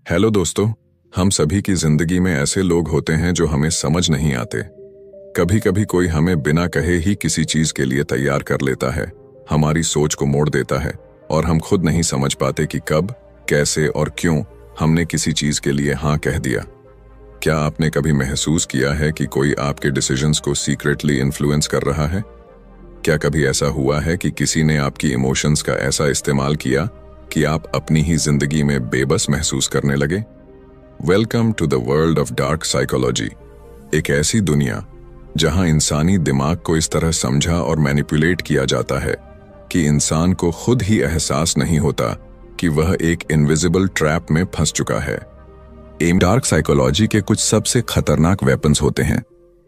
Hello दोस्तों। हम सभी की जिंदगी में ऐसे लोग होते हैं जो हमें समझ नहीं आते। कभी कभी कोई हमें बिना कहे ही किसी चीज के लिए तैयार कर लेता है, हमारी सोच को मोड़ देता है और हम खुद नहीं समझ पाते कि कब, कैसे और क्यों हमने किसी चीज के लिए हाँ कह दिया। क्या आपने कभी महसूस किया है कि कोई आपके डिसीजंस को सीक्रेटली इन्फ्लुएंस कर रहा है? क्या कभी ऐसा हुआ है कि किसी ने आपकी इमोशंस का ऐसा इस्तेमाल किया कि आप अपनी ही जिंदगी में बेबस महसूस करने लगे? Welcome to the world of dark psychology, एक ऐसी दुनिया जहां इंसानी दिमाग को इस तरह समझा और मैनिपुलेट किया जाता है कि इंसान को खुद ही एहसास नहीं होता कि वह एक इनविजिबल ट्रैप में फंस चुका है। डार्क साइकोलॉजी के कुछ सबसे खतरनाक वेपन्स होते हैं: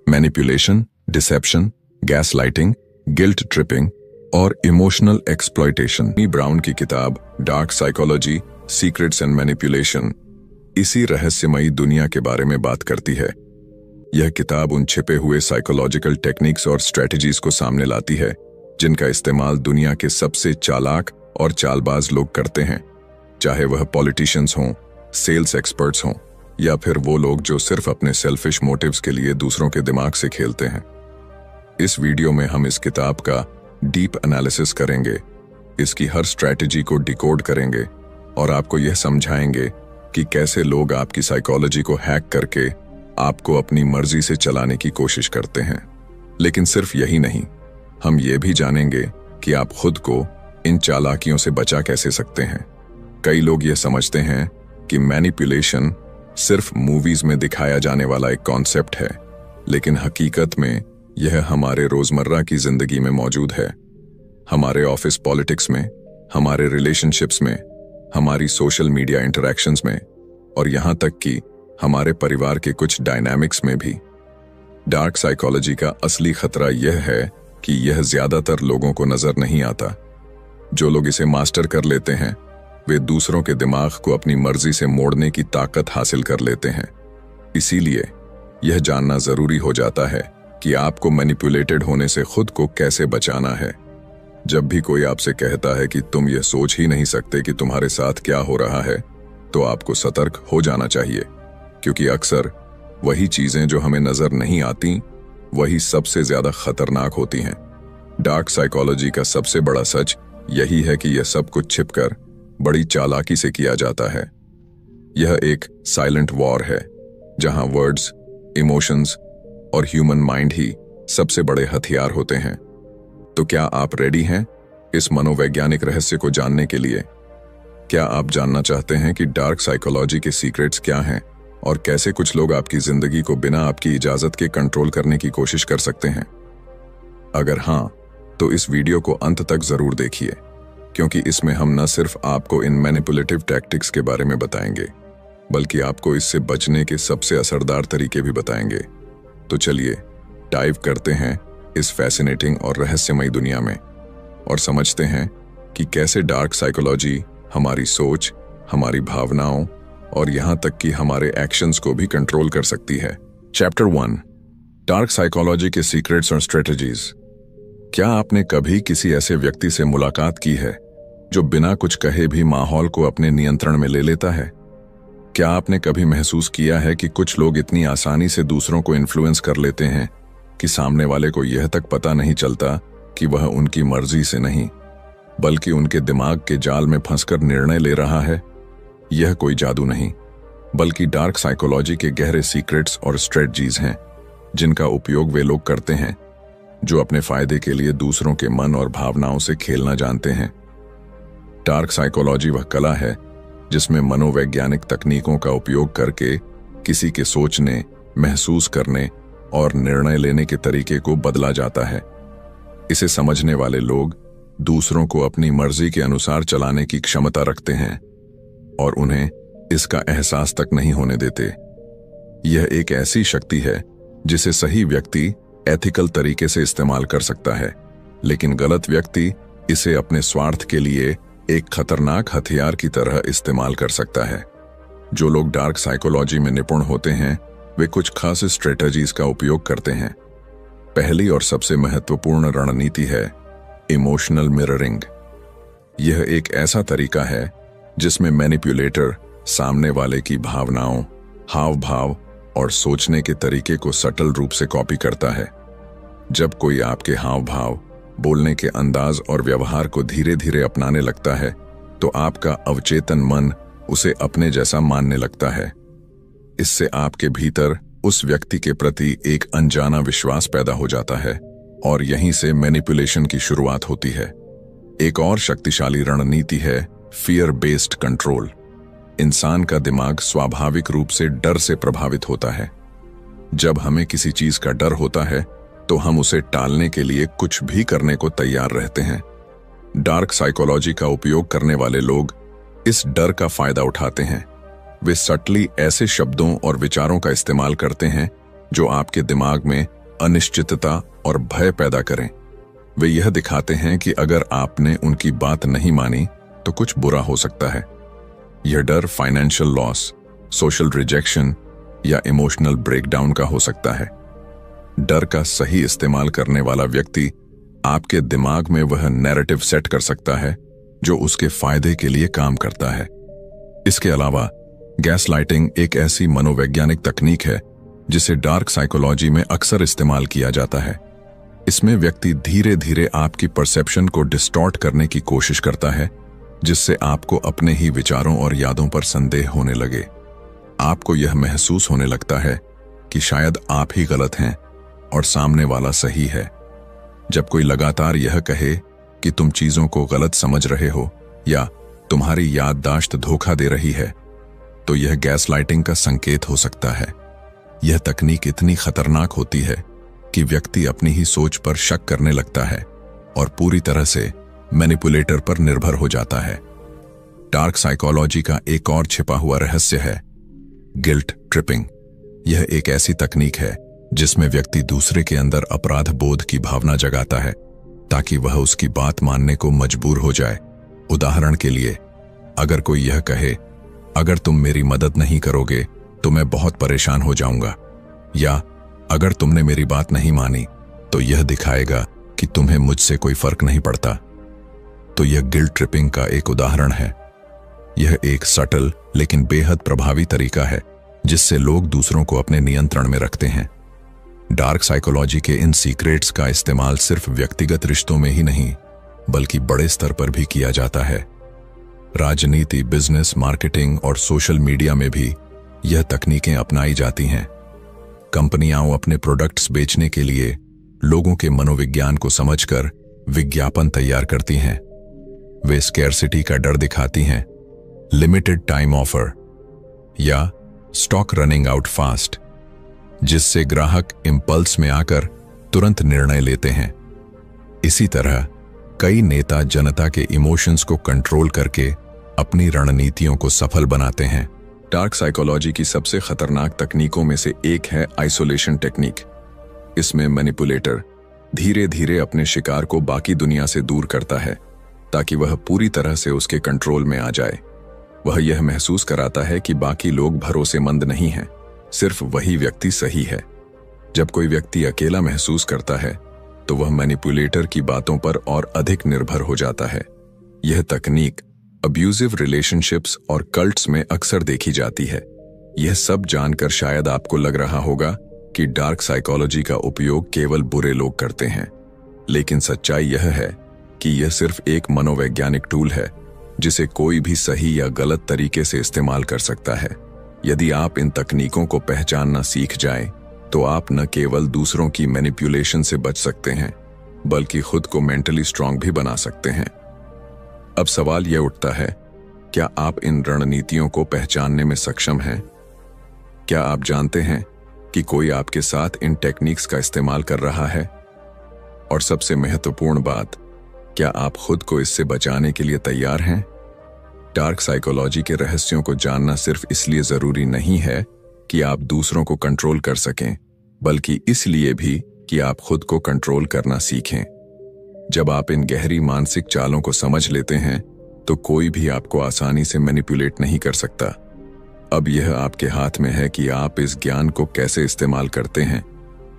manipulation, deception, gaslighting, guilt tripping और इमोशनल एक्सप्लॉयटेशन। ब्राउन की किताब dark psychology, secrets and manipulation इसी रहस्यमयी दुनिया के बारे में बात करती है। यह किताब उन छिपे हुए साइकोलॉजिकल टेक्निक्स और स्ट्रेटजीज को सामने लाती है जिनका इस्तेमाल दुनिया के सबसे चालाक और चालबाज लोग करते हैं, चाहे वह पॉलिटिशियंस हों, सेल्स एक्सपर्ट्स हों या फिर वो लोग जो सिर्फ अपने सेल्फिश मोटिव्स के लिए दूसरों के दिमाग से खेलते हैं। इस वीडियो में हम इस किताब का डीप एनालिसिस करेंगे, इसकी हर स्ट्रैटेजी को डिकोड करेंगे और आपको यह समझाएंगे कि कैसे लोग आपकी साइकोलॉजी को हैक करके आपको अपनी मर्जी से चलाने की कोशिश करते हैं। लेकिन सिर्फ यही नहीं, हम ये भी जानेंगे कि आप खुद को इन चालाकियों से बचा कैसे सकते हैं। कई लोग ये समझते हैं कि मैनिपुलेशन सिर्फ मूवीज में दिखाया जाने वाला एक कॉन्सेप्ट है, लेकिन हकीकत में यह हमारे रोजमर्रा की जिंदगी में मौजूद है। हमारे ऑफिस पॉलिटिक्स में, हमारे रिलेशनशिप्स में, हमारी सोशल मीडिया इंटरैक्शंस में और यहां तक कि हमारे परिवार के कुछ डायनामिक्स में भी। डार्क साइकोलॉजी का असली खतरा यह है कि यह ज्यादातर लोगों को नजर नहीं आता। जो लोग इसे मास्टर कर लेते हैं वे दूसरों के दिमाग को अपनी मर्जी से मोड़ने की ताकत हासिल कर लेते हैं। इसीलिए यह जानना जरूरी हो जाता है कि आपको मैनिपुलेटेड होने से खुद को कैसे बचाना है। जब भी कोई आपसे कहता है कि तुम यह सोच ही नहीं सकते कि तुम्हारे साथ क्या हो रहा है, तो आपको सतर्क हो जाना चाहिए, क्योंकि अक्सर वही चीजें जो हमें नजर नहीं आती वही सबसे ज्यादा खतरनाक होती हैं। डार्क साइकोलॉजी का सबसे बड़ा सच यही है कि यह सब कुछ छिपकर बड़ी चालाकी से किया जाता है। यह एक साइलेंट वॉर है जहां वर्ड्स, इमोशंस और ह्यूमन माइंड ही सबसे बड़े हथियार होते हैं। तो क्या आप रेडी हैं इस मनोवैज्ञानिक रहस्य को जानने के लिए? क्या आप जानना चाहते हैं कि डार्क साइकोलॉजी के सीक्रेट्स क्या हैं और कैसे कुछ लोग आपकी जिंदगी को बिना आपकी इजाजत के कंट्रोल करने की कोशिश कर सकते हैं? अगर हां, तो इस वीडियो को अंत तक जरूर देखिए, क्योंकि इसमें हम न सिर्फ आपको इन मैनिपुलेटिव टैक्टिक्स के बारे में बताएंगे, बल्कि आपको इससे बचने के सबसे असरदार तरीके भी बताएंगे। तो चलिए डाइव करते हैं इस फैसिनेटिंग और रहस्यमयी दुनिया में और समझते हैं कि कैसे डार्क साइकोलॉजी हमारी सोच, हमारी भावनाओं और यहां तक कि हमारे एक्शंस को भी कंट्रोल कर सकती है। चैप्टर 1, डार्क साइकोलॉजी के सीक्रेट्स और स्ट्रेटजीज। क्या आपने कभी किसी ऐसे व्यक्ति से मुलाकात की है जो बिना कुछ कहे भी माहौल को अपने नियंत्रण में ले लेता है? क्या आपने कभी महसूस किया है कि कुछ लोग इतनी आसानी से दूसरों को इन्फ्लुएंस कर लेते हैं कि सामने वाले को यह तक पता नहीं चलता कि वह उनकी मर्जी से नहीं, बल्कि उनके दिमाग के जाल में फंसकर निर्णय ले रहा है? यह कोई जादू नहीं, बल्कि डार्क साइकोलॉजी के गहरे सीक्रेट्स और स्ट्रेटजीज हैं जिनका उपयोग वे लोग करते हैं जो अपने फायदे के लिए दूसरों के मन और भावनाओं से खेलना जानते हैं। डार्क साइकोलॉजी वह कला है जिसमें मनोवैज्ञानिक तकनीकों का उपयोग करके किसी के सोचने, महसूस करने और निर्णय लेने के तरीके को बदला जाता है। इसे समझने वाले लोग दूसरों को अपनी मर्जी के अनुसार चलाने की क्षमता रखते हैं और उन्हें इसका एहसास तक नहीं होने देते। यह एक ऐसी शक्ति है जिसे सही व्यक्ति एथिकल तरीके से इस्तेमाल कर सकता है, लेकिन गलत व्यक्ति इसे अपने स्वार्थ के लिए एक खतरनाक हथियार की तरह इस्तेमाल कर सकता है। जो लोग डार्क साइकोलॉजी में निपुण होते हैं वे कुछ खास स्ट्रेटजीज का उपयोग करते हैं। पहली और सबसे महत्वपूर्ण रणनीति है इमोशनल मिररिंग। यह एक ऐसा तरीका है जिसमें मैनिपुलेटर सामने वाले की भावनाओं, हाव भाव और सोचने के तरीके को सटल रूप से कॉपी करता है। जब कोई आपके हाव भाव, बोलने के अंदाज और व्यवहार को धीरे धीरे अपनाने लगता है तो आपका अवचेतन मन उसे अपने जैसा मानने लगता है। इससे आपके भीतर उस व्यक्ति के प्रति एक अनजाना विश्वास पैदा हो जाता है और यहीं से मैनिपुलेशन की शुरुआत होती है। एक और शक्तिशाली रणनीति है फियर बेस्ड कंट्रोल। इंसान का दिमाग स्वाभाविक रूप से डर से प्रभावित होता है। जब हमें किसी चीज का डर होता है तो हम उसे टालने के लिए कुछ भी करने को तैयार रहते हैं। डार्क साइकोलॉजी का उपयोग करने वाले लोग इस डर का फायदा उठाते हैं। वे सटली ऐसे शब्दों और विचारों का इस्तेमाल करते हैं जो आपके दिमाग में अनिश्चितता और भय पैदा करें। वे यह दिखाते हैं कि अगर आपने उनकी बात नहीं मानी तो कुछ बुरा हो सकता है। यह डर फाइनेंशियल लॉस, सोशल रिजेक्शन या इमोशनल ब्रेकडाउन का हो सकता है। डर का सही इस्तेमाल करने वाला व्यक्ति आपके दिमाग में वह नैरेटिव सेट कर सकता है जो उसके फायदे के लिए काम करता है। इसके अलावा गैसलाइटिंग एक ऐसी मनोवैज्ञानिक तकनीक है जिसे डार्क साइकोलॉजी में अक्सर इस्तेमाल किया जाता है। इसमें व्यक्ति धीरे धीरे आपकी परसेप्शन को डिस्टॉर्ट करने की कोशिश करता है, जिससे आपको अपने ही विचारों और यादों पर संदेह होने लगे। आपको यह महसूस होने लगता है कि शायद आप ही गलत हैं और सामने वाला सही है। जब कोई लगातार यह कहे कि तुम चीजों को गलत समझ रहे हो या तुम्हारी याददाश्त धोखा दे रही है, तो यह गैसलाइटिंग का संकेत हो सकता है। यह तकनीक इतनी खतरनाक होती है कि व्यक्ति अपनी ही सोच पर शक करने लगता है और पूरी तरह से मैनिपुलेटर पर निर्भर हो जाता है। डार्क साइकोलॉजी का एक और छिपा हुआ रहस्य है गिल्ट ट्रिपिंग। यह एक ऐसी तकनीक है जिसमें व्यक्ति दूसरे के अंदर अपराध बोध की भावना जगाता है ताकि वह उसकी बात मानने को मजबूर हो जाए। उदाहरण के लिए, अगर कोई यह कहे, अगर तुम मेरी मदद नहीं करोगे तो मैं बहुत परेशान हो जाऊंगा, या अगर तुमने मेरी बात नहीं मानी तो यह दिखाएगा कि तुम्हें मुझसे कोई फर्क नहीं पड़ता, तो यह गिल्ट ट्रिपिंग का एक उदाहरण है। यह एक सटल लेकिन बेहद प्रभावी तरीका है जिससे लोग दूसरों को अपने नियंत्रण में रखते हैं। डार्क साइकोलॉजी के इन सीक्रेट्स का इस्तेमाल सिर्फ व्यक्तिगत रिश्तों में ही नहीं बल्कि बड़े स्तर पर भी किया जाता है। राजनीति, बिजनेस, मार्केटिंग और सोशल मीडिया में भी यह तकनीकें अपनाई जाती हैं। कंपनियां अपने प्रोडक्ट्स बेचने के लिए लोगों के मनोविज्ञान को समझकर विज्ञापन तैयार करती हैं। वे स्कैरसिटी का डर दिखाती हैं, लिमिटेड टाइम ऑफर या स्टॉक रनिंग आउट फास्ट, जिससे ग्राहक इंपल्स में आकर तुरंत निर्णय लेते हैं। इसी तरह कई नेता जनता के इमोशंस को कंट्रोल करके अपनी रणनीतियों को सफल बनाते हैं। डार्क साइकोलॉजी की सबसे खतरनाक तकनीकों में से एक है आइसोलेशन टेक्निक। इसमें मैनिपुलेटर धीरे धीरे अपने शिकार को बाकी दुनिया से दूर करता है ताकि वह पूरी तरह से उसके कंट्रोल में आ जाए। वह यह महसूस कराता है कि बाकी लोग भरोसेमंद नहीं हैं, सिर्फ वही व्यक्ति सही है। जब कोई व्यक्ति अकेला महसूस करता है तो वह मैनिपुलेटर की बातों पर और अधिक निर्भर हो जाता है। यह तकनीक अब्यूजिव रिलेशनशिप्स और कल्ट्स में अक्सर देखी जाती है। यह सब जानकर शायद आपको लग रहा होगा कि डार्क साइकोलॉजी का उपयोग केवल बुरे लोग करते हैं, लेकिन सच्चाई यह है कि यह सिर्फ एक मनोवैज्ञानिक टूल है जिसे कोई भी सही या गलत तरीके से इस्तेमाल कर सकता है। यदि आप इन तकनीकों को पहचानना सीख जाएं, तो आप न केवल दूसरों की मैनिपुलेशन से बच सकते हैं बल्कि खुद को मेंटली स्ट्रांग भी बना सकते हैं। अब सवाल यह उठता है, क्या आप इन रणनीतियों को पहचानने में सक्षम हैं? क्या आप जानते हैं कि कोई आपके साथ इन टेक्निक्स का इस्तेमाल कर रहा है? और सबसे महत्वपूर्ण बात, क्या आप खुद को इससे बचाने के लिए तैयार हैं? डार्क साइकोलॉजी के रहस्यों को जानना सिर्फ इसलिए जरूरी नहीं है कि आप दूसरों को कंट्रोल कर सकें, बल्कि इसलिए भी कि आप खुद को कंट्रोल करना सीखें। जब आप इन गहरी मानसिक चालों को समझ लेते हैं, तो कोई भी आपको आसानी से मैनिपुलेट नहीं कर सकता। अब यह आपके हाथ में है कि आप इस ज्ञान को कैसे इस्तेमाल करते हैं,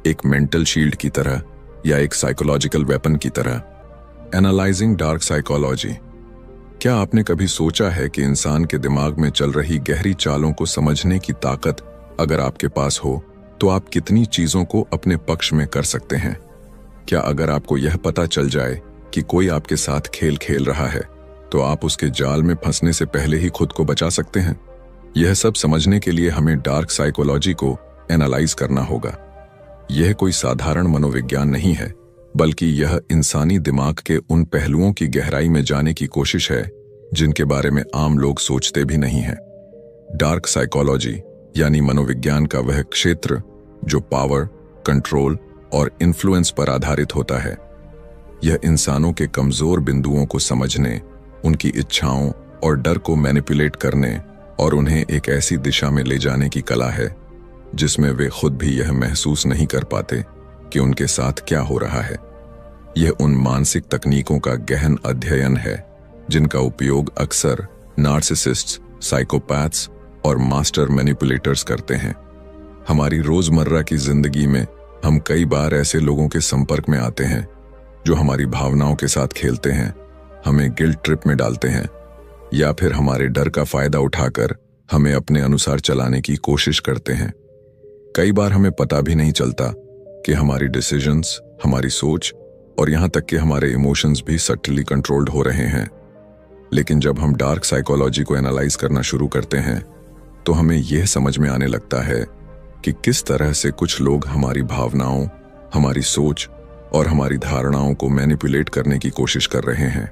एक मेंटल शील्ड की तरह या एक साइकोलॉजिकल वेपन की तरह। Analysing dark psychology. क्या आपने कभी सोचा है कि इंसान के दिमाग में चल रही गहरी चालों को समझने की ताकत अगर आपके पास हो तो आप कितनी चीजों को अपने पक्ष में कर सकते हैं? क्या अगर आपको यह पता चल जाए कि कोई आपके साथ खेल खेल रहा है तो आप उसके जाल में फंसने से पहले ही खुद को बचा सकते हैं? यह सब समझने के लिए हमें डार्क साइकोलॉजी को एनालाइज करना होगा। यह कोई साधारण मनोविज्ञान नहीं है, बल्कि यह इंसानी दिमाग के उन पहलुओं की गहराई में जाने की कोशिश है जिनके बारे में आम लोग सोचते भी नहीं हैं। डार्क साइकोलॉजी यानी मनोविज्ञान का वह क्षेत्र जो पावर, कंट्रोल और इन्फ्लुएंस पर आधारित होता है। यह इंसानों के कमजोर बिंदुओं को समझने, उनकी इच्छाओं और डर को मैनिपुलेट करने और उन्हें एक ऐसी दिशा में ले जाने की कला है जिसमें वे खुद भी यह महसूस नहीं कर पाते कि उनके साथ क्या हो रहा है। यह उन मानसिक तकनीकों का गहन अध्ययन है जिनका उपयोग अक्सर नार्सिसिस्ट्स, साइकोपैथ्स और मास्टर मैनिपुलेटर्स करते हैं। हमारी रोजमर्रा की जिंदगी में हम कई बार ऐसे लोगों के संपर्क में आते हैं जो हमारी भावनाओं के साथ खेलते हैं, हमें गिल्ट ट्रिप में डालते हैं या फिर हमारे डर का फायदा उठाकर हमें अपने अनुसार चलाने की कोशिश करते हैं। कई बार हमें पता भी नहीं चलता कि हमारी डिसीजंस, हमारी सोच और यहां तक कि हमारे इमोशंस भी सटली कंट्रोल्ड हो रहे हैं। लेकिन जब हम डार्क साइकोलॉजी को एनालाइज करना शुरू करते हैं तो हमें यह समझ में आने लगता है कि किस तरह से कुछ लोग हमारी भावनाओं, हमारी सोच और हमारी धारणाओं को मैनिपुलेट करने की कोशिश कर रहे हैं।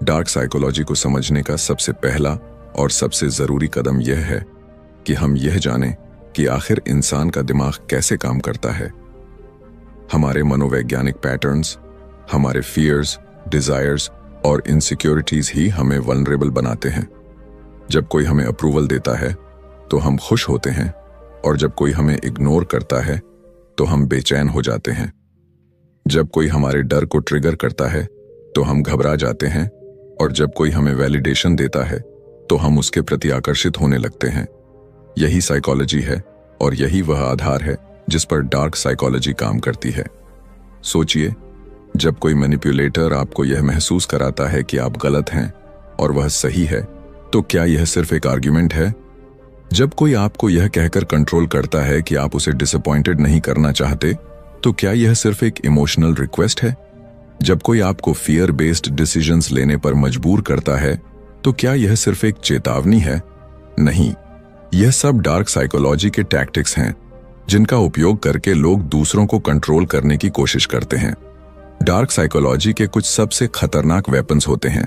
डार्क साइकोलॉजी को समझने का सबसे पहला और सबसे जरूरी कदम यह है कि हम यह जानें कि आखिर इंसान का दिमाग कैसे काम करता है। हमारे मनोवैज्ञानिक पैटर्न्स, हमारे फियर्स, डिजायर्स और इनसिक्योरिटीज ही हमें वल्नरेबल बनाते हैं। जब कोई हमें अप्रूवल देता है तो हम खुश होते हैं और जब कोई हमें इग्नोर करता है तो हम बेचैन हो जाते हैं। जब कोई हमारे डर को ट्रिगर करता है तो हम घबरा जाते हैं और जब कोई हमें वैलिडेशन देता है तो हम उसके प्रति आकर्षित होने लगते हैं। यही साइकोलॉजी है और यही वह आधार है जिस पर डार्क साइकोलॉजी काम करती है। सोचिए, जब कोई मैनिपुलेटर आपको यह महसूस कराता है कि आप गलत हैं और वह सही है, तो क्या यह सिर्फ एक आर्ग्यूमेंट है? जब कोई आपको यह कहकर कंट्रोल करता है कि आप उसे डिसअपॉइंटेड नहीं करना चाहते, तो क्या यह सिर्फ एक इमोशनल रिक्वेस्ट है? जब कोई आपको फियर बेस्ड डिसीजंस लेने पर मजबूर करता है, तो क्या यह सिर्फ एक चेतावनी है? नहीं, यह सब डार्क साइकोलॉजी के टैक्टिक्स हैं जिनका उपयोग करके लोग दूसरों को कंट्रोल करने की कोशिश करते हैं। डार्क साइकोलॉजी के कुछ सबसे खतरनाक वेपन्स होते हैं: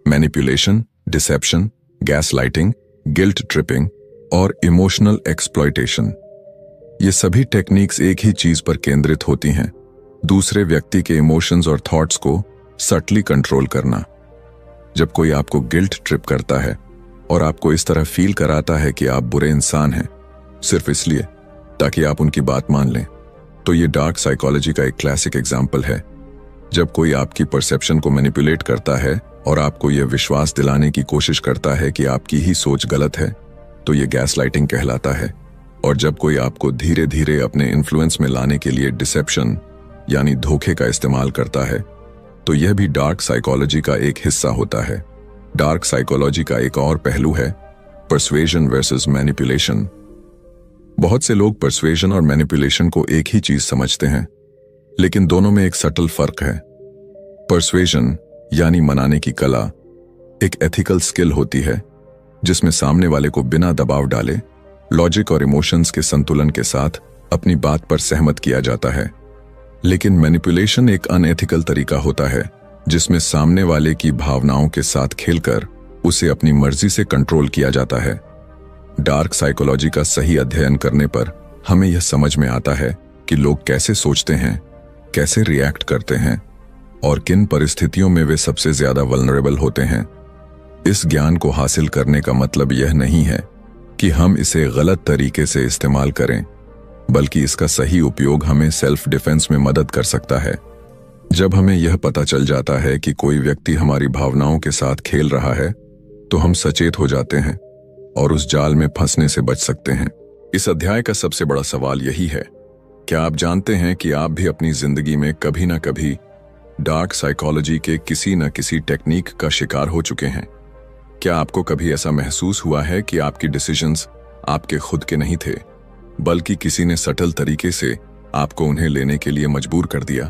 manipulation, deception, gaslighting, guilt tripping और इमोशनल एक्सप्लॉयटेशन। ये सभी टेक्निक्स एक ही चीज पर केंद्रित होती हैं: दूसरे व्यक्ति के इमोशंस और थॉट्स को सटली कंट्रोल करना। जब कोई आपको गिल्ट ट्रिप करता है और आपको इस तरह फील कराता है कि आप बुरे इंसान हैं सिर्फ इसलिए ताकि आप उनकी बात मान लें, तो ये डार्क साइकोलॉजी का एक क्लासिक एग्जाम्पल है। जब कोई आपकी परसेप्शन को मैनिपुलेट करता है और आपको यह विश्वास दिलाने की कोशिश करता है कि आपकी ही सोच गलत है, तो ये गैसलाइटिंग कहलाता है। और जब कोई आपको धीरे धीरे अपने इन्फ्लुएंस में लाने के लिए डिसेप्शन यानी धोखे का इस्तेमाल करता है, तो यह भी डार्क साइकोलॉजी का एक हिस्सा होता है। डार्क साइकोलॉजी का एक और पहलू है पर्सुएजन वर्सेस मैनिपुलेशन। बहुत से लोग पर्सुएजन और मैनिपुलेशन को एक ही चीज समझते हैं, लेकिन दोनों में एक सटल फर्क है। पर्सुएजन यानी मनाने की कला एक एथिकल स्किल होती है जिसमें सामने वाले को बिना दबाव डाले लॉजिक और इमोशंस के संतुलन के साथ अपनी बात पर सहमत किया जाता है। लेकिन मैनिपुलेशन एक अनएथिकल तरीका होता है जिसमें सामने वाले की भावनाओं के साथ खेलकर उसे अपनी मर्जी से कंट्रोल किया जाता है। डार्क साइकोलॉजी का सही अध्ययन करने पर हमें यह समझ में आता है कि लोग कैसे सोचते हैं, कैसे रिएक्ट करते हैं और किन परिस्थितियों में वे सबसे ज्यादा वल्नरेबल होते हैं। इस ज्ञान को हासिल करने का मतलब यह नहीं है कि हम इसे गलत तरीके से इस्तेमाल करें, बल्कि इसका सही उपयोग हमें सेल्फ डिफेंस में मदद कर सकता है। जब हमें यह पता चल जाता है कि कोई व्यक्ति हमारी भावनाओं के साथ खेल रहा है, तो हम सचेत हो जाते हैं और उस जाल में फंसने से बच सकते हैं। इस अध्याय का सबसे बड़ा सवाल यही है, क्या आप जानते हैं कि आप भी अपनी जिंदगी में कभी ना कभी डार्क साइकोलॉजी के किसी न किसी टेक्निक का शिकार हो चुके हैं। क्या आपको कभी ऐसा महसूस हुआ है कि आपकी डिसीजंस आपके खुद के नहीं थे, बल्कि किसी ने सटल तरीके से आपको उन्हें लेने के लिए मजबूर कर दिया?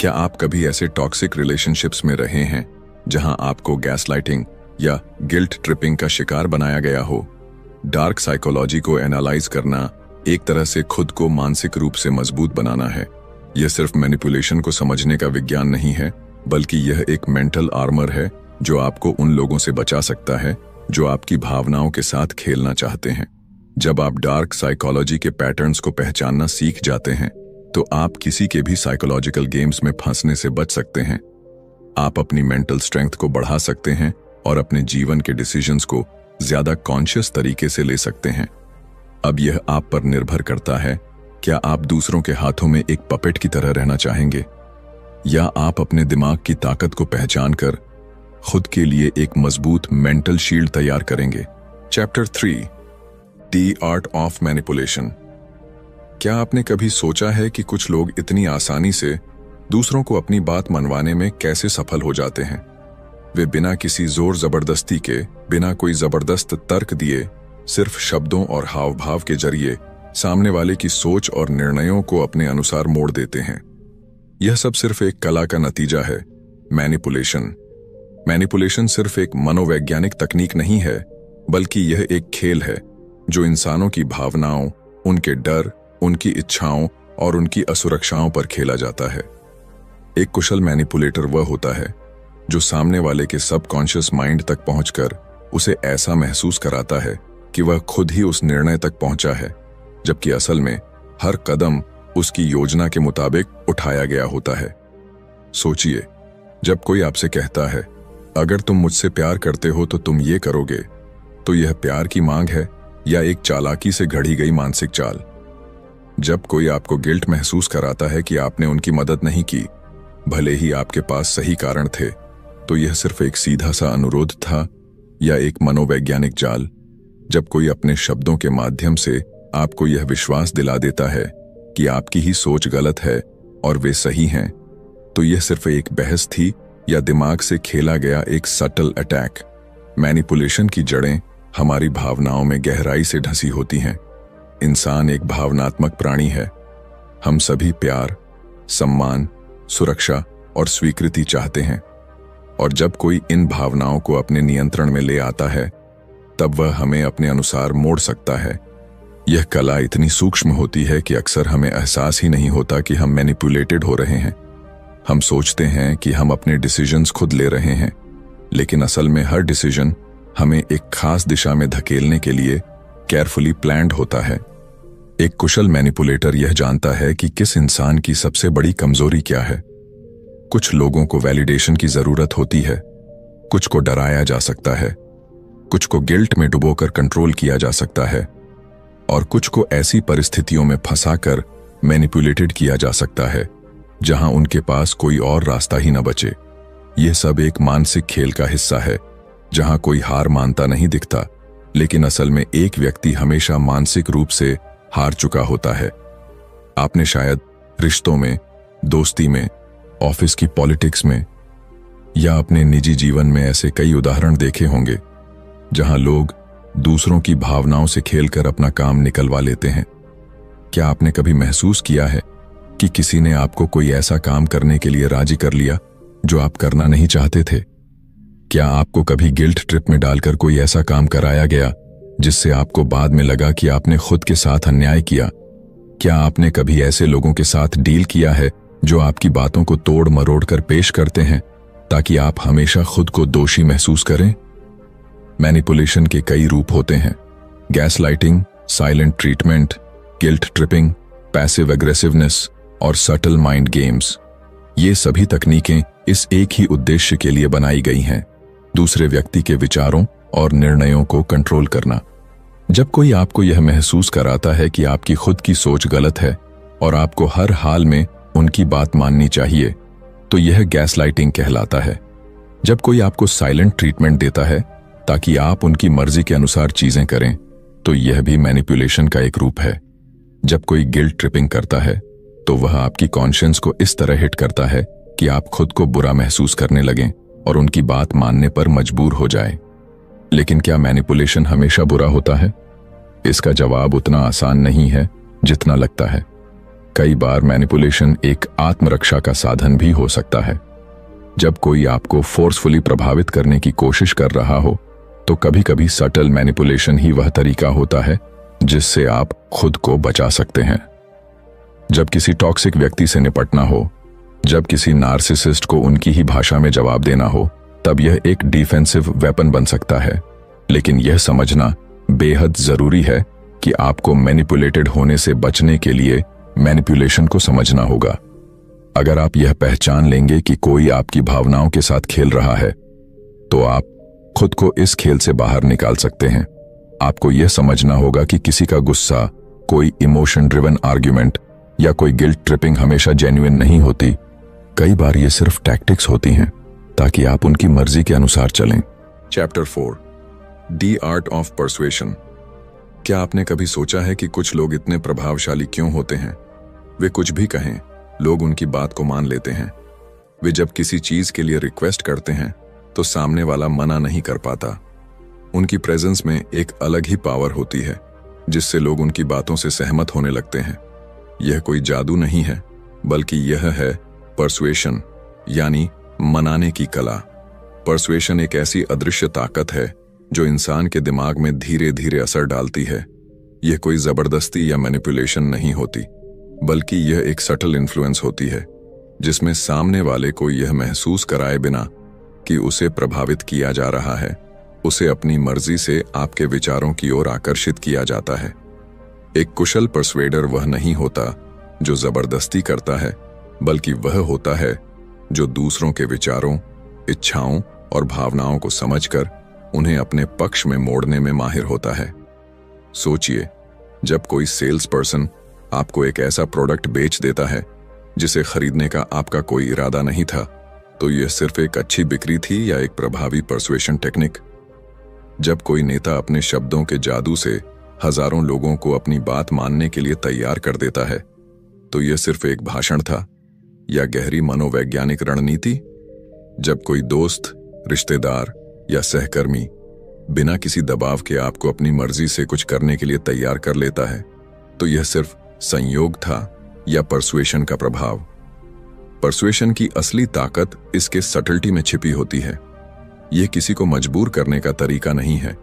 क्या आप कभी ऐसे टॉक्सिक रिलेशनशिप्स में रहे हैं जहां आपको गैसलाइटिंग या गिल्ट ट्रिपिंग का शिकार बनाया गया हो? डार्क साइकोलॉजी को एनालाइज करना एक तरह से खुद को मानसिक रूप से मजबूत बनाना है। यह सिर्फ मैनिपुलेशन को समझने का विज्ञान नहीं है, बल्कि यह एक मेंटल आर्मर है जो आपको उन लोगों से बचा सकता है जो आपकी भावनाओं के साथ खेलना चाहते हैं। जब आप डार्क साइकोलॉजी के पैटर्न्स को पहचानना सीख जाते हैं तो आप किसी के भी साइकोलॉजिकल गेम्स में फंसने से बच सकते हैं। आप अपनी मेंटल स्ट्रेंथ को बढ़ा सकते हैं और अपने जीवन के डिसीजंस को ज्यादा कॉन्शियस तरीके से ले सकते हैं। अब यह आप पर निर्भर करता है, क्या आप दूसरों के हाथों में एक पपेट की तरह रहना चाहेंगे, या आप अपने दिमाग की ताकत को पहचान कर खुद के लिए एक मजबूत मेंटल शील्ड तैयार करेंगे। Chapter 3, the art of manipulation. क्या आपने कभी सोचा है कि कुछ लोग इतनी आसानी से दूसरों को अपनी बात मनवाने में कैसे सफल हो जाते हैं? वे बिना किसी जोर जबरदस्ती के, बिना कोई जबरदस्त तर्क दिए, सिर्फ शब्दों और हाव भाव के जरिए सामने वाले की सोच और निर्णयों को अपने अनुसार मोड़ देते हैं। यह सब सिर्फ एक कला का नतीजा है, मैनिपुलेशन। मैनिपुलेशन सिर्फ एक मनोवैज्ञानिक तकनीक नहीं है, बल्कि यह एक खेल है जो इंसानों की भावनाओं, उनके डर, उनकी इच्छाओं और उनकी असुरक्षाओं पर खेला जाता है। एक कुशल मैनिपुलेटर वह होता है जो सामने वाले के सबकॉन्शियस माइंड तक पहुंचकर उसे ऐसा महसूस कराता है कि वह खुद ही उस निर्णय तक पहुंचा है, जबकि असल में हर कदम उसकी योजना के मुताबिक उठाया गया होता है। सोचिए, जब कोई आपसे कहता है, अगर तुम मुझसे प्यार करते हो तो तुम ये करोगे, तो यह प्यार की मांग है या एक चालाकी से घड़ी गई मानसिक चाल? जब कोई आपको गिल्ट महसूस कराता है कि आपने उनकी मदद नहीं की, भले ही आपके पास सही कारण थे, तो यह सिर्फ एक सीधा सा अनुरोध था या एक मनोवैज्ञानिक जाल? जब कोई अपने शब्दों के माध्यम से आपको यह विश्वास दिला देता है कि आपकी ही सोच गलत है और वे सही हैं, तो यह सिर्फ एक बहस थी या दिमाग से खेला गया एक सटल अटैक? मैनिपुलेशन की जड़ें हमारी भावनाओं में गहराई से ढसी होती हैं। इंसान एक भावनात्मक प्राणी है। हम सभी प्यार, सम्मान, सुरक्षा और स्वीकृति चाहते हैं, और जब कोई इन भावनाओं को अपने नियंत्रण में ले आता है, तब वह हमें अपने अनुसार मोड़ सकता है। यह कला इतनी सूक्ष्म होती है कि अक्सर हमें एहसास ही नहीं होता कि हम मैनिपुलेटेड हो रहे हैं। हम सोचते हैं कि हम अपने डिसीजंस खुद ले रहे हैं, लेकिन असल में हर डिसीजन हमें एक खास दिशा में धकेलने के लिए केयरफुली प्लान्ड होता है। एक कुशल मैनिपुलेटर यह जानता है कि किस इंसान की सबसे बड़ी कमजोरी क्या है। कुछ लोगों को वैलिडेशन की जरूरत होती है, कुछ को डराया जा सकता है, कुछ को गिल्ट में डुबोकर कंट्रोल किया जा सकता है, और कुछ को ऐसी परिस्थितियों में फंसाकर मैनिपुलेटेड किया जा सकता है जहां उनके पास कोई और रास्ता ही न बचे। यह सब एक मानसिक खेल का हिस्सा है जहां कोई हार मानता नहीं दिखता, लेकिन असल में एक व्यक्ति हमेशा मानसिक रूप से हार चुका होता है। आपने शायद रिश्तों में, दोस्ती में, ऑफिस की पॉलिटिक्स में या अपने निजी जीवन में ऐसे कई उदाहरण देखे होंगे जहां लोग दूसरों की भावनाओं से खेलकर अपना काम निकलवा लेते हैं। क्या आपने कभी महसूस किया है कि किसी ने आपको कोई ऐसा काम करने के लिए राजी कर लिया जो आप करना नहीं चाहते थे? क्या आपको कभी गिल्ट ट्रिप में डालकर कोई ऐसा काम कराया गया जिससे आपको बाद में लगा कि आपने खुद के साथ अन्याय किया? क्या आपने कभी ऐसे लोगों के साथ डील किया है जो आपकी बातों को तोड़ मरोड़ कर पेश करते हैं ताकि आप हमेशा खुद को दोषी महसूस करें? मैनिपुलेशन के कई रूप होते हैं: gaslighting, silent treatment, guilt tripping, passive aggressiveness और सटल माइंड गेम्स। ये सभी तकनीकें इस एक ही उद्देश्य के लिए बनाई गई हैं, दूसरे व्यक्ति के विचारों और निर्णयों को कंट्रोल करना। जब कोई आपको यह महसूस कराता है कि आपकी खुद की सोच गलत है और आपको हर हाल में उनकी बात माननी चाहिए, तो यह गैसलाइटिंग कहलाता है। जब कोई आपको साइलेंट ट्रीटमेंट देता है ताकि आप उनकी मर्जी के अनुसार चीजें करें, तो यह भी मैनिपुलेशन का एक रूप है। जब कोई गिल्ट ट्रिपिंग करता है तो वह आपकी कॉन्शियंस को इस तरह हिट करता है कि आप खुद को बुरा महसूस करने लगें और उनकी बात मानने पर मजबूर हो जाएं। लेकिन क्या मैनिपुलेशन हमेशा बुरा होता है? इसका जवाब उतना आसान नहीं है जितना लगता है। कई बार मैनिपुलेशन एक आत्मरक्षा का साधन भी हो सकता है। जब कोई आपको फोर्सफुली प्रभावित करने की कोशिश कर रहा हो, तो कभी कभी सटल मैनिपुलेशन ही वह तरीका होता है जिससे आप खुद को बचा सकते हैं। जब किसी टॉक्सिक व्यक्ति से निपटना हो, जब किसी नार्सिसिस्ट को उनकी ही भाषा में जवाब देना हो, तब यह एक डिफेंसिव वेपन बन सकता है। लेकिन यह समझना बेहद जरूरी है कि आपको मैनिपुलेटेड होने से बचने के लिए मैनिपुलेशन को समझना होगा। अगर आप यह पहचान लेंगे कि कोई आपकी भावनाओं के साथ खेल रहा है, तो आप खुद को इस खेल से बाहर निकाल सकते हैं। आपको यह समझना होगा कि किसी का गुस्सा, कोई इमोशन ड्रिवन आर्ग्यूमेंट या कोई गिल्ट ट्रिपिंग हमेशा जेन्युइन नहीं होती। कई बार ये सिर्फ टैक्टिक्स होती हैं ताकि आप उनकी मर्जी के अनुसार चलें। Chapter 4, the art of persuasion. क्या आपने कभी सोचा है कि कुछ लोग इतने प्रभावशाली क्यों होते हैं? वे कुछ भी कहें, लोग उनकी बात को मान लेते हैं। वे जब किसी चीज के लिए रिक्वेस्ट करते हैं तो सामने वाला मना नहीं कर पाता। उनकी प्रेजेंस में एक अलग ही पावर होती है जिससे लोग उनकी बातों से सहमत होने लगते हैं। यह कोई जादू नहीं है, बल्कि यह है परसुएशन, यानी मनाने की कला। परसुएशन एक ऐसी अदृश्य ताकत है जो इंसान के दिमाग में धीरे धीरे असर डालती है। यह कोई जबरदस्ती या मैनिपुलेशन नहीं होती, बल्कि यह एक सटल इन्फ्लुएंस होती है जिसमें सामने वाले को यह महसूस कराए बिना कि उसे प्रभावित किया जा रहा है, उसे अपनी मर्जी से आपके विचारों की ओर आकर्षित किया जाता है। एक कुशल परसुएडर वह नहीं होता जो जबरदस्ती करता है, बल्कि वह होता है जो दूसरों के विचारों, इच्छाओं और भावनाओं को समझकर उन्हें अपने पक्ष में मोड़ने में माहिर होता है। सोचिए, जब कोई सेल्स पर्सन आपको एक ऐसा प्रोडक्ट बेच देता है जिसे खरीदने का आपका कोई इरादा नहीं था, तो यह सिर्फ एक अच्छी बिक्री थी या एक प्रभावी परसुएशन टेक्निक? जब कोई नेता अपने शब्दों के जादू से हजारों लोगों को अपनी बात मानने के लिए तैयार कर देता है, तो यह सिर्फ एक भाषण था या गहरी मनोवैज्ञानिक रणनीति? जब कोई दोस्त, रिश्तेदार या सहकर्मी बिना किसी दबाव के आपको अपनी मर्जी से कुछ करने के लिए तैयार कर लेता है, तो यह सिर्फ संयोग था या परसुएशन का प्रभाव? परसुएशन की असली ताकत इसके सटलिटी में छिपी होती है। यह किसी को मजबूर करने का तरीका नहीं है,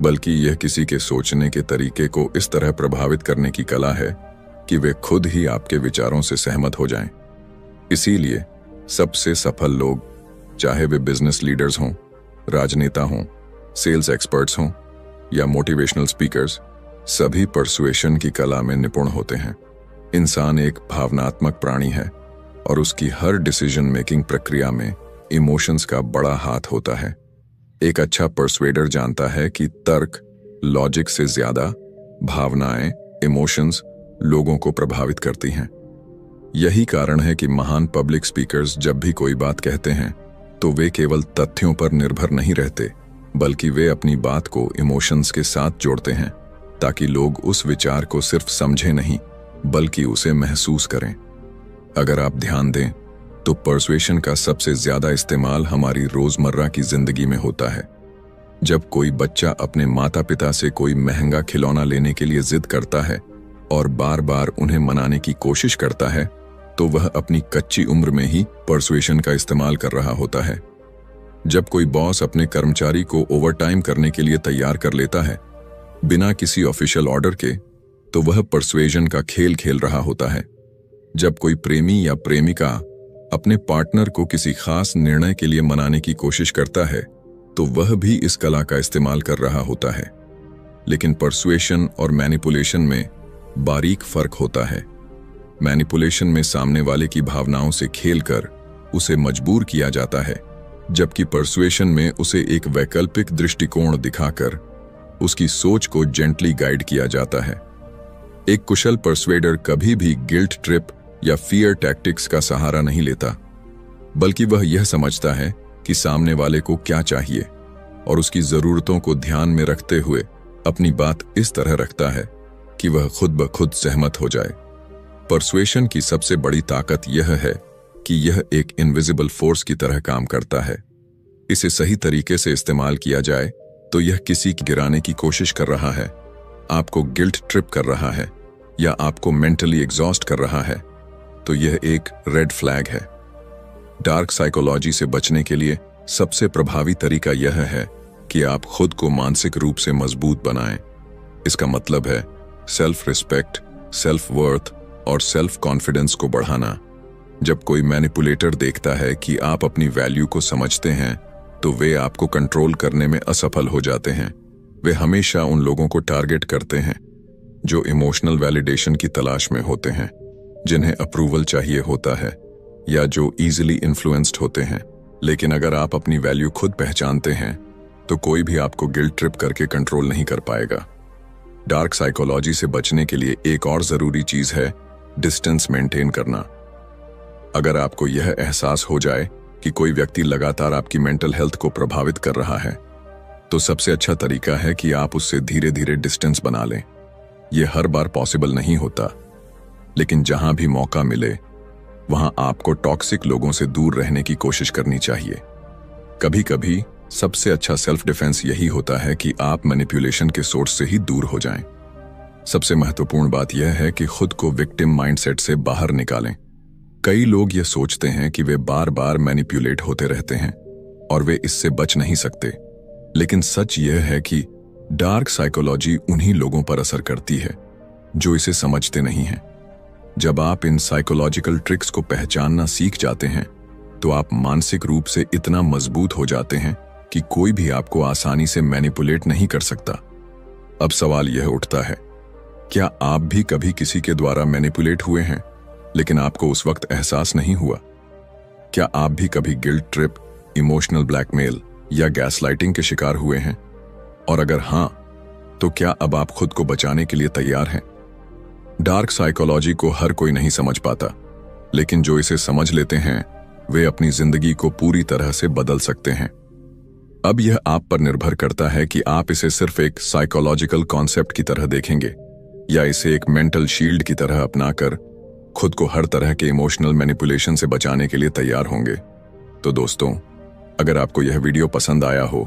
बल्कि यह किसी के सोचने के तरीके को इस तरह प्रभावित करने की कला है कि वे खुद ही आपके विचारों से सहमत हो जाएं। इसीलिए सबसे सफल लोग, चाहे वे बिजनेस लीडर्स हों, राजनेता हों, सेल्स एक्सपर्ट्स हों या मोटिवेशनल स्पीकर्स, सभी परसुएशन की कला में निपुण होते हैं। इंसान एक भावनात्मक प्राणी है और उसकी हर डिसीजन मेकिंग प्रक्रिया में इमोशंस का बड़ा हाथ होता है। एक अच्छा परसुएडर जानता है कि तर्क, लॉजिक से ज्यादा भावनाएं, इमोशंस लोगों को प्रभावित करती हैं। यही कारण है कि महान पब्लिक स्पीकर्स जब भी कोई बात कहते हैं तो वे केवल तथ्यों पर निर्भर नहीं रहते, बल्कि वे अपनी बात को इमोशंस के साथ जोड़ते हैं ताकि लोग उस विचार को सिर्फ समझें नहीं, बल्कि उसे महसूस करें। अगर आप ध्यान दें तो परसुएशन का सबसे ज्यादा इस्तेमाल हमारी रोजमर्रा की जिंदगी में होता है। जब कोई बच्चा अपने माता पिता से कोई महंगा खिलौना लेने के लिए जिद करता है और बार बार उन्हें मनाने की कोशिश करता है, तो वह अपनी कच्ची उम्र में ही परसुएशन का इस्तेमाल कर रहा होता है। जब कोई बॉस अपने कर्मचारी को ओवरटाइम करने के लिए तैयार कर लेता है बिना किसी ऑफिशियल ऑर्डर के, तो वह परसुएशन का खेल खेल रहा होता है। जब कोई प्रेमी या प्रेमिका अपने पार्टनर को किसी खास निर्णय के लिए मनाने की कोशिश करता है, तो वह भी इस कला का इस्तेमाल कर रहा होता है। लेकिन परसुएशन और मैनिपुलेशन में बारीक फर्क होता है। मैनिपुलेशन में सामने वाले की भावनाओं से खेलकर उसे मजबूर किया जाता है, जबकि परसुएशन में उसे एक वैकल्पिक दृष्टिकोण दिखाकर उसकी सोच को जेंटली गाइड किया जाता है। एक कुशल परसुएडर कभी भी गिल्ट ट्रिप या फियर टैक्टिक्स का सहारा नहीं लेता, बल्कि वह यह समझता है कि सामने वाले को क्या चाहिए और उसकी जरूरतों को ध्यान में रखते हुए अपनी बात इस तरह रखता है कि वह खुद ब खुद सहमत हो जाए। परसुएशन की सबसे बड़ी ताकत यह है कि यह एक इनविजिबल फोर्स की तरह काम करता है। इसे सही तरीके से इस्तेमाल किया जाए तो यह किसी की गिराने की कोशिश कर रहा है, आपको गिल्ट ट्रिप कर रहा है या आपको मेंटली एग्जॉस्ट कर रहा है, तो यह एक रेड फ्लैग है। डार्क साइकोलॉजी से बचने के लिए सबसे प्रभावी तरीका यह है कि आप खुद को मानसिक रूप से मजबूत बनाएं। इसका मतलब है सेल्फ रिस्पेक्ट, सेल्फ वर्थ और सेल्फ कॉन्फिडेंस को बढ़ाना। जब कोई मैनिपुलेटर देखता है कि आप अपनी वैल्यू को समझते हैं तो वे आपको कंट्रोल करने में असफल हो जाते हैं। वे हमेशा उन लोगों को टारगेट करते हैं जो इमोशनल वैलिडेशन की तलाश में होते हैं, जिन्हें अप्रूवल चाहिए होता है या जो इजीली इन्फ्लुएंस्ड होते हैं। लेकिन अगर आप अपनी वैल्यू खुद पहचानते हैं तो कोई भी आपको गिल्ट ट्रिप करके कंट्रोल नहीं कर पाएगा। डार्क साइकोलॉजी से बचने के लिए एक और जरूरी चीज है डिस्टेंस मेंटेन करना। अगर आपको यह एहसास हो जाए कि कोई व्यक्ति लगातार आपकी मेंटल हेल्थ को प्रभावित कर रहा है तो सबसे अच्छा तरीका है कि आप उससे धीरे धीरे डिस्टेंस बना लें। यह हर बार पॉसिबल नहीं होता, लेकिन जहां भी मौका मिले वहां आपको टॉक्सिक लोगों से दूर रहने की कोशिश करनी चाहिए। कभी कभी सबसे अच्छा सेल्फ डिफेंस यही होता है कि आप मैनिपुलेशन के सोर्स से ही दूर हो जाएं। सबसे महत्वपूर्ण बात यह है कि खुद को विक्टिम माइंडसेट से बाहर निकालें। कई लोग यह सोचते हैं कि वे बार बार मैनिपुलेट होते रहते हैं और वे इससे बच नहीं सकते, लेकिन सच यह है कि डार्क साइकोलॉजी उन्हीं लोगों पर असर करती है जो इसे समझते नहीं हैं। जब आप इन साइकोलॉजिकल ट्रिक्स को पहचानना सीख जाते हैं तो आप मानसिक रूप से इतना मजबूत हो जाते हैं कि कोई भी आपको आसानी से मैनिपुलेट नहीं कर सकता। अब सवाल यह उठता है, क्या आप भी कभी किसी के द्वारा मैनिपुलेट हुए हैं लेकिन आपको उस वक्त एहसास नहीं हुआ? क्या आप भी कभी गिल्ट ट्रिप, इमोशनल ब्लैकमेल या गैसलाइटिंग के शिकार हुए हैं? और अगर हां, तो क्या अब आप खुद को बचाने के लिए तैयार हैं? डार्क साइकोलॉजी को हर कोई नहीं समझ पाता, लेकिन जो इसे समझ लेते हैं वे अपनी जिंदगी को पूरी तरह से बदल सकते हैं। अब यह आप पर निर्भर करता है कि आप इसे सिर्फ एक साइकोलॉजिकल कॉन्सेप्ट की तरह देखेंगे या इसे एक मेंटल शील्ड की तरह अपनाकर खुद को हर तरह के इमोशनल मैनिपुलेशन से बचाने के लिए तैयार होंगे। तो दोस्तों, अगर आपको यह वीडियो पसंद आया हो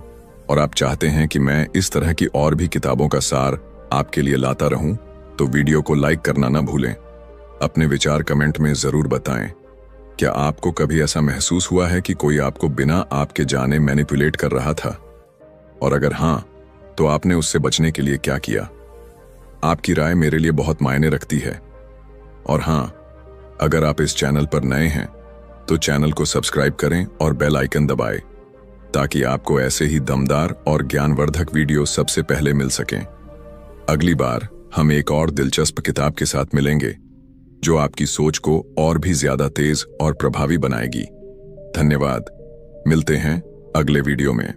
और आप चाहते हैं कि मैं इस तरह की और भी किताबों का सार आपके लिए लाता रहूं, तो वीडियो को लाइक करना ना भूलें। अपने विचार कमेंट में जरूर बताएं। क्या आपको कभी ऐसा महसूस हुआ है कि कोई आपको बिना आपके जाने मैनिपुलेट कर रहा था? और अगर हां, तो आपने उससे बचने के लिए क्या किया? आपकी राय मेरे लिए बहुत मायने रखती है। और हां, अगर आप इस चैनल पर नए हैं तो चैनल को सब्सक्राइब करें और बेल आइकन दबाएं ताकि आपको ऐसे ही दमदार और ज्ञानवर्धक वीडियो सबसे पहले मिल सकें। अगली बार हम एक और दिलचस्प किताब के साथ मिलेंगे जो आपकी सोच को और भी ज्यादा तेज और प्रभावी बनाएगी। धन्यवाद। मिलते हैं अगले वीडियो में।